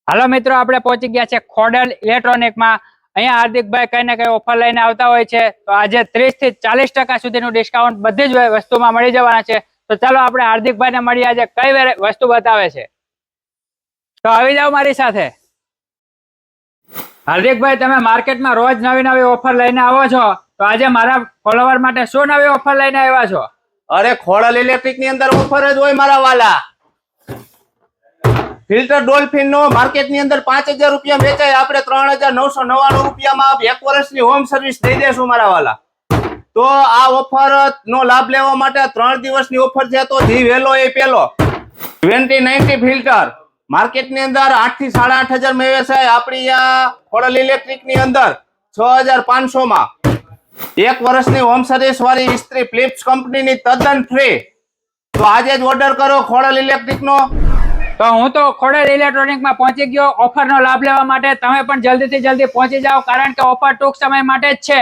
હાલો મિત્રો, આપણે પહોંચી ગયા છે ખોડલ ઇલેક્ટ્રોનિકમાં। અહીંયા હાર્દિકભાઈ કઈ ને કઈ ઓફર લઈને આવતા હોય છે, તો આજે 30 થી 40% સુધીનું ડિસ્કાઉન્ટ બધી જ વસ્તુમાં મળી જવાના છે। તો ચાલો આપણે હાર્દિકભાઈને મળીએ, આજે કઈ વસ્તુ બતાવે છે। તો આવી જાઓ મારી સાથે। હાર્દિકભાઈ, તમે માર્કેટમાં રોજ નવી નવી ઓફર લઈને આવો છો, તો આજે મારા ફોલોવર માટે શું નવી ઓફર લઈને આવ્યા છો? અરે ખોડલ ઇલેક્ટ્રિક ની અંદર ઓફર જ હોય મારા વાલા। ફિલ્ટર ડોલ્ફિન નો માર્કેટ ની અંદર 5000 રૂપિયા વેચાય, આપણે 3999 રૂપિયામાં 1 વર્ષની હોમ સર્વિસ દઈ દેશું મારા વાલા। તો આ ઓફર નો લાભ લેવા માટે 3 દિવસની ઓફર છે, તો જી વહેલો એ પેલો 2090 ફિલ્ટર માર્કેટ ની અંદર 8 થી 8500 માં વેચાય, આપણી આ ખોડલ ઇલેક્ટ્રિક ની અંદર 6500 માં 1 વર્ષની હોમ સર્વિસ વાળી ઇસ્ત્રી ફિલિપ્સ કંપનીની તદ્દન ફ્રી। તો આજે જ ઓર્ડર કરો ખોડલ ઇલેક્ટ્રિક નો। તો હું તો ખોડલ ઇલેક્ટ્રોનિકમાં પહોંચી ગયો ઓફરનો લાભ લેવા માટે। તમે પણ જલ્દીથી જલ્દી પહોંચી જાઓ, કારણ કે ઓફર ટૂંક સમય માટે જ છે।